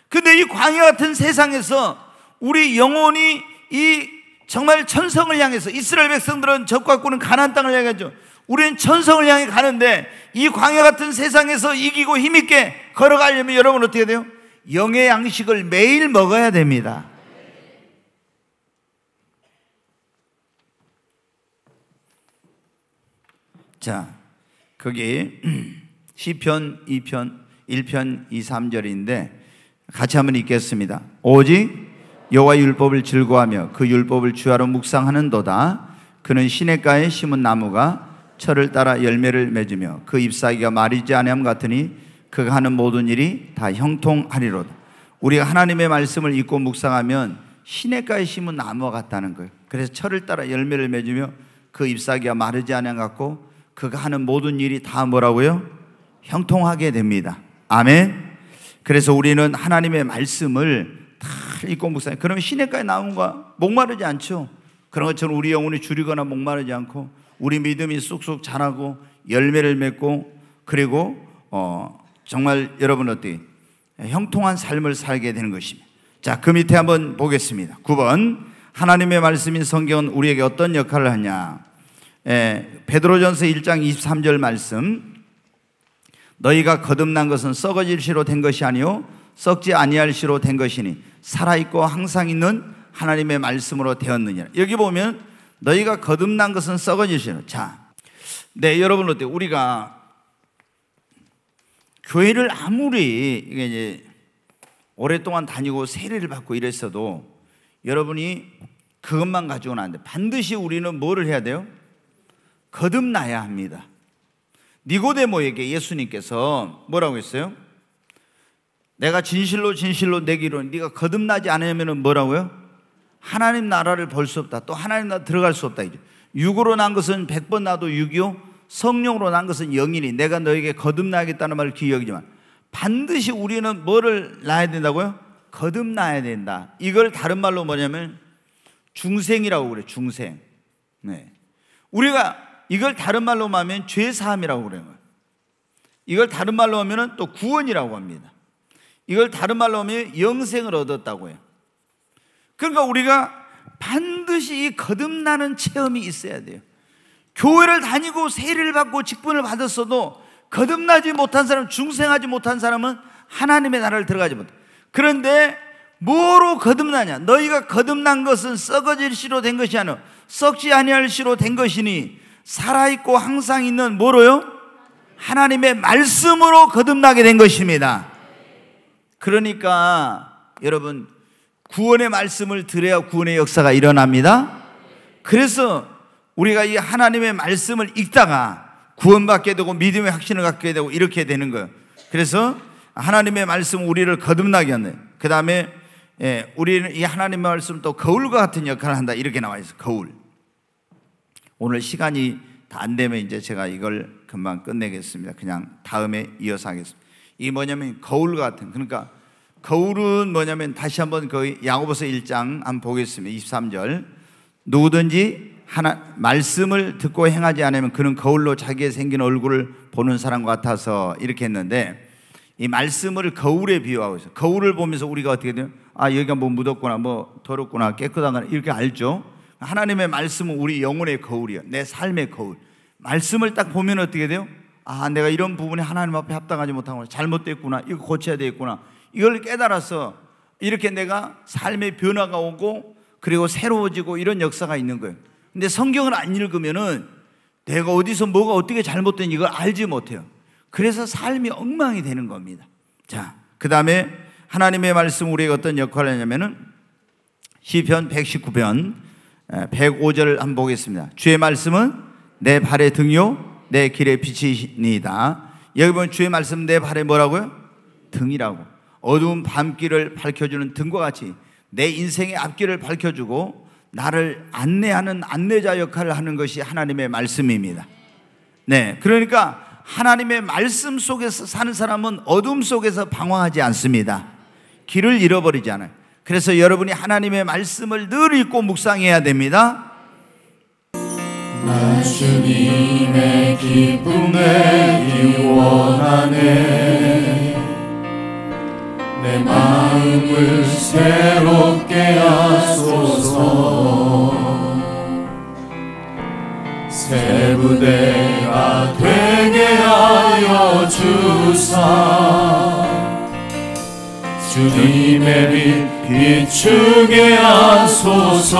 근데 이 광야 같은 세상에서 우리 영혼이 이 정말 천성을 향해서, 이스라엘 백성들은 적과 꿀은 가나안 땅을 향하죠. 우리는 천성을 향해 가는데 이 광야 같은 세상에서 이기고 힘있게 걸어가려면 여러분 어떻게 돼요? 영의 양식을 매일 먹어야 됩니다. 자, 거기 시편 2편 1편 2, 3절인데 같이 한번 읽겠습니다. 오직 여호와의 율법을 즐거워하며 그 율법을 주야로 묵상하는도다. 그는 시냇가에 심은 나무가 철을 따라 열매를 맺으며 그 잎사귀가 마르지 아니함 같으니 그가 하는 모든 일이 다 형통하리로다. 우리가 하나님의 말씀을 읽고 묵상하면 시냇가에 심은 나무와 같다는 거예요. 그래서 철을 따라 열매를 맺으며 그 잎사귀가 마르지 아니함 같고 그가 하는 모든 일이 다 뭐라고요? 형통하게 됩니다. 아멘. 그래서 우리는 하나님의 말씀을 다 읽고 묵상해요. 그러면 시냇가에 나무가 목마르지 않죠. 그런 것처럼 우리 영혼이 줄이거나 목마르지 않고 우리 믿음이 쑥쑥 자라고 열매를 맺고, 그리고 정말 여러분 어떻게 형통한 삶을 살게 되는 것입니다. 자, 그 밑에 한번 보겠습니다. 9번, 하나님의 말씀인 성경은 우리에게 어떤 역할을 하냐? 베드로전서 1장 23절 말씀, 너희가 거듭난 것은 썩어질 씨로 된 것이 아니요 썩지 아니할 씨로 된 것이니 살아있고 항상 있는 하나님의 말씀으로 되었느니라. 여기 보면 너희가 거듭난 것은 썩어질 씨로. 자, 네, 여러분 어때요? 우리가 교회를 아무리 이제 오랫동안 다니고 세례를 받고 이랬어도 여러분이 그것만 가지고는 안 돼. 반드시 우리는 뭐를 해야 돼요? 거듭나야 합니다. 니고데모에게 예수님께서 뭐라고 했어요? 내가 진실로 진실로 내기로는 네가 거듭나지 않으면 뭐라고요? 하나님 나라를 볼 수 없다. 또 하나님 나라 들어갈 수 없다. 육으로 난 것은 100번 나도 6이요 성령으로 난 것은 0이니 내가 너에게 거듭나겠다는 말을 기억이지만 반드시 우리는 뭐를 낳아야 된다고요? 거듭나야 된다. 이걸 다른 말로 뭐냐면 중생이라고 그래요. 중생. 네. 우리가 이걸 다른 말로 하면 죄사함이라고 그래요. 이걸 다른 말로 하면 또 구원이라고 합니다. 이걸 다른 말로 하면 영생을 얻었다고 해요. 그러니까 우리가 반드시 이 거듭나는 체험이 있어야 돼요. 교회를 다니고 세례를 받고 직분을 받았어도 거듭나지 못한 사람, 중생하지 못한 사람은 하나님의 나라를 들어가지 못해. 그런데 뭐로 거듭나냐? 너희가 거듭난 것은 썩어질 씨로 된 것이 아니라 썩지 아니할 씨로 된 것이니 살아있고 항상 있는 뭐로요? 하나님의 말씀으로 거듭나게 된 것입니다. 그러니까 여러분 구원의 말씀을 들어야 구원의 역사가 일어납니다. 그래서 우리가 이 하나님의 말씀을 읽다가 구원받게 되고 믿음의 확신을 갖게 되고 이렇게 되는 거예요. 그래서 하나님의 말씀 우리를 거듭나게 하네. 그 다음에 우리는 이 하나님의 말씀 또 거울과 같은 역할을 한다 이렇게 나와 있어요. 거울. 오늘 시간이 다 안 되면 이제 제가 이걸 금방 끝내겠습니다. 그냥 다음에 이어서 하겠습니다. 이게 뭐냐면 거울과 같은, 그러니까 거울은 뭐냐면 다시 한번 그 야고보서 1장 한번 보겠습니다. 23절. 누구든지 말씀을 듣고 행하지 않으면 그는 거울로 자기의 생긴 얼굴을 보는 사람과 같아서 이렇게 했는데, 이 말씀을 거울에 비유하고 있어요. 거울을 보면서 우리가 어떻게 돼요? 아, 여기가 뭐 묻었구나, 뭐 더럽구나, 깨끗한구나 이렇게 알죠. 하나님의 말씀은 우리 영혼의 거울이에요. 내 삶의 거울. 말씀을 딱 보면 어떻게 돼요? 아, 내가 이런 부분에 하나님 앞에 합당하지 못하고 잘못됐구나, 이거 고쳐야 되겠구나, 이걸 깨달아서 이렇게 내가 삶의 변화가 오고 그리고 새로워지고 이런 역사가 있는 거예요. 근데 성경을 안 읽으면은 내가 어디서 뭐가 어떻게 잘못된 이걸 알지 못해요. 그래서 삶이 엉망이 되는 겁니다. 자, 그 다음에 하나님의 말씀 우리에게 어떤 역할을 하냐면은 시편 119편 105절을 한번 보겠습니다. 주의 말씀은 내 발의 등이요 내 길의 빛이니이다. 여기 보면 주의 말씀 내 발에 뭐라고요? 등이라고. 어두운 밤길을 밝혀주는 등과 같이 내 인생의 앞길을 밝혀주고 나를 안내하는 안내자 역할을 하는 것이 하나님의 말씀입니다. 네, 그러니까 하나님의 말씀 속에서 사는 사람은 어둠 속에서 방황하지 않습니다. 길을 잃어버리지 않아요. 그래서 여러분이 하나님의 말씀을 늘 읽고 묵상해야 됩니다. 나 주님의 기쁨에 기원하네. 내 마음을 새롭게 하소서. 새 부대가 되게 하여 주사. 주님의 빛 비추게 하소서.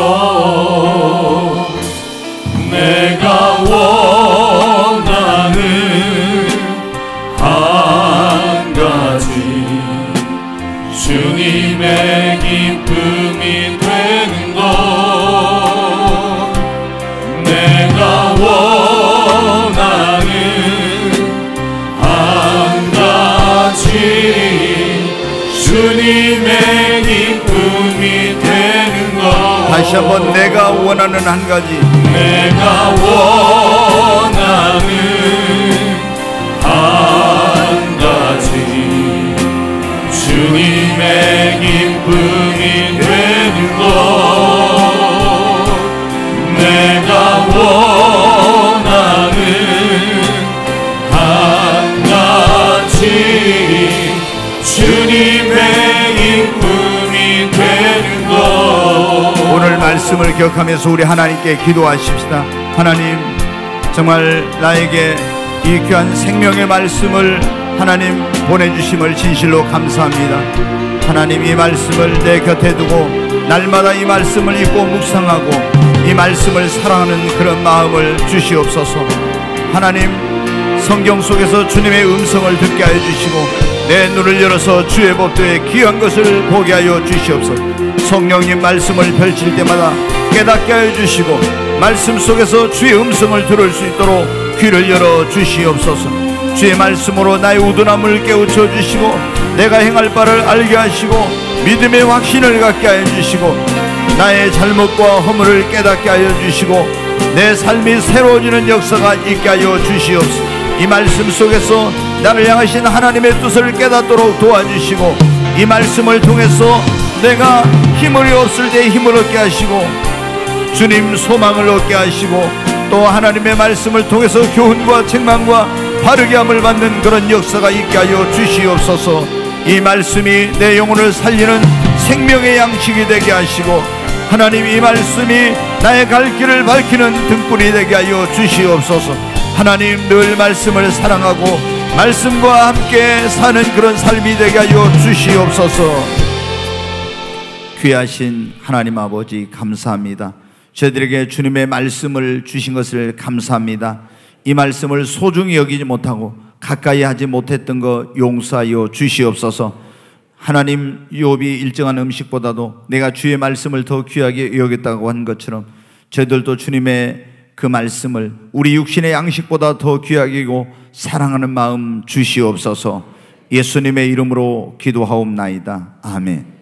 내가 원하는 한 가지 주님의 기쁨이 되는 것. 내가 원하는 한 가지 주님의 기쁨이 되는 것. 다시 한번 내가 원하는 한 가지. 내가 원하는 한 가지 주님의 기쁨이 되는 것. 내가 원하는 한 가지 주님의 기쁨이 되는 것. 오늘 말씀을 기억하면서 우리 하나님께 기도하십시다. 하나님, 정말 나에게 이 귀한 생명의 말씀을 하나님 보내주심을 진실로 감사합니다. 하나님, 이 말씀을 내 곁에 두고 날마다 이 말씀을 읽고 묵상하고 이 말씀을 사랑하는 그런 마음을 주시옵소서. 하나님, 성경 속에서 주님의 음성을 듣게 하여 주시고 내 눈을 열어서 주의 법도에 귀한 것을 보게 하여 주시옵소서. 성령님 말씀을 펼칠 때마다 깨닫게 하여 주시고 말씀 속에서 주의 음성을 들을 수 있도록 귀를 열어 주시옵소서. 주의 말씀으로 나의 우둔함을 깨우쳐 주시고 내가 행할 바를 알게 하시고 믿음의 확신을 갖게 하여 주시고 나의 잘못과 허물을 깨닫게 하여 주시고 내 삶이 새로워지는 역사가 있게 하여 주시옵소서. 이 말씀 속에서 나를 향하신 하나님의 뜻을 깨닫도록 도와주시고 이 말씀을 통해서 내가 힘을 없을 때 힘을 얻게 하시고 주님 소망을 얻게 하시고 또 하나님의 말씀을 통해서 교훈과 책망과 바르게 함을 받는 그런 역사가 있게 하여 주시옵소서. 이 말씀이 내 영혼을 살리는 생명의 양식이 되게 하시고 하나님, 이 말씀이 나의 갈 길을 밝히는 등불이 되게 하여 주시옵소서. 하나님, 늘 말씀을 사랑하고 말씀과 함께 사는 그런 삶이 되게 하여 주시옵소서. 귀하신 하나님 아버지, 감사합니다. 저희들에게 주님의 말씀을 주신 것을 감사합니다. 이 말씀을 소중히 여기지 못하고 가까이 하지 못했던 것 용서하여 주시옵소서. 하나님, 욥이 일정한 음식보다도 내가 주의 말씀을 더 귀하게 여겼다고 한 것처럼 저희들도 주님의 그 말씀을 우리 육신의 양식보다 더 귀하게 여기고 사랑하는 마음 주시옵소서. 예수님의 이름으로 기도하옵나이다. 아멘.